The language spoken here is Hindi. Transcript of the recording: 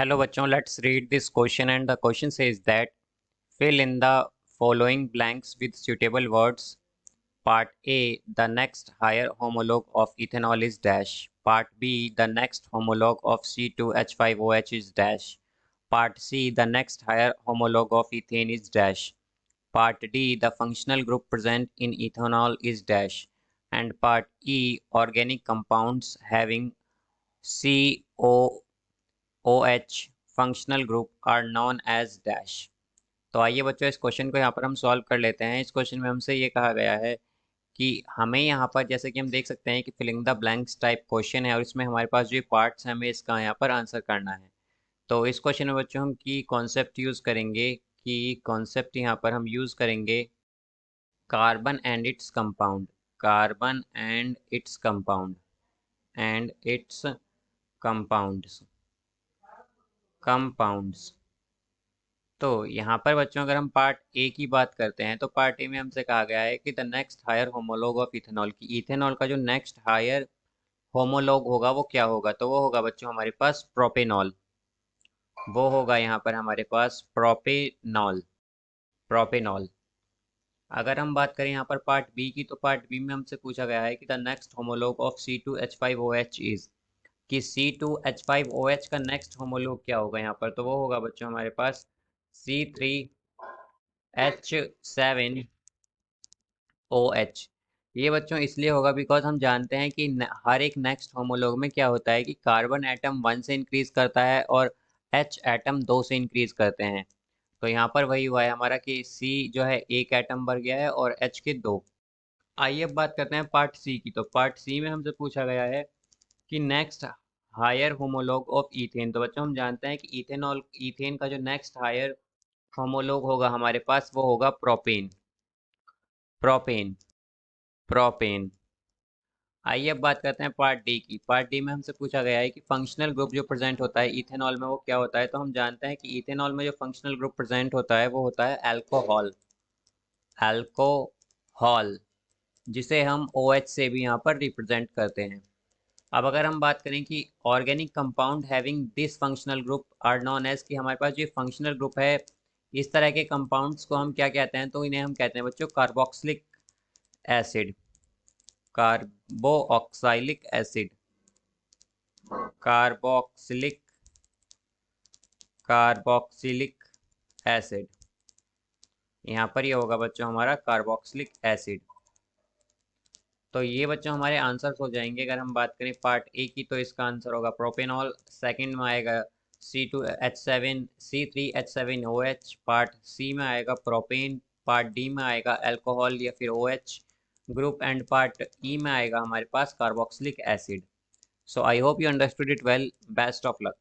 Hello बच्चों, let's read this question and the question says that fill in the following blanks with suitable words. Part A, the next higher homologue of ethanol is dash. Part B, the next homologue of C2H5OH is dash. Part C, the next higher homologue of ethane is dash. Part D, the functional group present in ethanol is dash. And Part E, organic compounds having COOH functional group are known as dash. तो आइए बच्चों इस क्वेश्चन को यहाँ पर हम सॉल्व कर लेते हैं। इस क्वेश्चन में हमसे ये कहा गया है कि हमें यहाँ पर जैसे कि हम देख सकते हैं कि filling the blanks type question है और इसमें हमारे पास जो पार्ट्स हैं हमें इसका यहाँ पर आंसर करना है। तो इस क्वेश्चन में बच्चों हम की कॉन्सेप्ट यूज़ करेंगे कि कॉन्सेप्ट यहाँ पर हम यूज़ करेंगे carbon and its compound, carbon and its compound and it's compounds compounds. तो यहाँ पर बच्चों अगर हम पार्ट ए की बात करते हैं तो पार्ट ए में हमसे कहा गया है कि the next higher homologue of ethanol, की इथेनॉल का जो नेक्स्ट हायर होमोलॉग होगा वो क्या होगा, तो वो होगा बच्चों हमारे पास प्रोपेनॉल। वो होगा यहाँ पर हमारे पास प्रोपेनॉल, प्रोपेनॉल। अगर हम बात करें यहाँ पर पार्ट बी की, तो पार्ट बी में हमसे पूछा गया है कि the next homologue of C2H5OH is, कि C2H5OH का नेक्स्ट होमोलॉग क्या होगा यहाँ पर, तो वो होगा बच्चों हमारे पास C3H7OH। ये बच्चों इसलिए होगा बिकॉज हम जानते हैं कि हर एक नेक्स्ट होमोलॉग में क्या होता है कि कार्बन एटम 1 से इंक्रीज करता है और H एटम 2 से इंक्रीज करते हैं। तो यहाँ पर वही हुआ है हमारा कि C जो है एक एटम बढ़ गया है और H के 2। आइए अब बात करते हैं पार्ट सी की। तो पार्ट सी में हमसे पूछा गया है कि next higher homologue of ethane. तो बच्चों हम जानते हैं कि इथेनॉल, ईथेन का जो नेक्स्ट हायर होमोलॉग होगा हमारे पास वो होगा प्रोपेन, प्रोपेन, प्रोपेन। आइए अब बात करते हैं पार्ट डी की। पार्ट डी में हमसे पूछा गया है कि फंक्शनल ग्रुप जो प्रेजेंट होता है इथेनॉल में वो क्या होता है। तो हम जानते हैं कि इथेनॉल में जो फंक्शनल ग्रुप प्रेजेंट होता है वो होता है अल्कोहल, अल्कोहल, जिसे हम OH से भी यहाँ पर रिप्रेजेंट करते हैं। अब अगर हम बात करें कि organic compound having this functional group are known as, कि हमारे पास जो फंक्शनल ग्रुप है इस तरह के कंपाउंड्स को हम क्या कहते हैं, तो इन्हें हम कहते हैं बच्चों carboxylic acid, कार्बो ऑक्साइलिक acid, carboxylic, carboxylic acid. यहाँ पर ये होगा बच्चों हमारा कार्बोक्सिलिक एसिड। तो ये बच्चों हमारे आंसर्स हो जाएंगे। अगर हम बात करें पार्ट ए की तो इसका आंसर होगा प्रोपेनॉल, सेकंड में आएगा C2H7, C3H7OH, पार्ट सी में आएगा प्रोपेन, पार्ट डी में आएगा अल्कोहल या फिर OH group, and part E में आएगा हमारे पास carboxylic acid. So I hope you understood it well. Best of luck.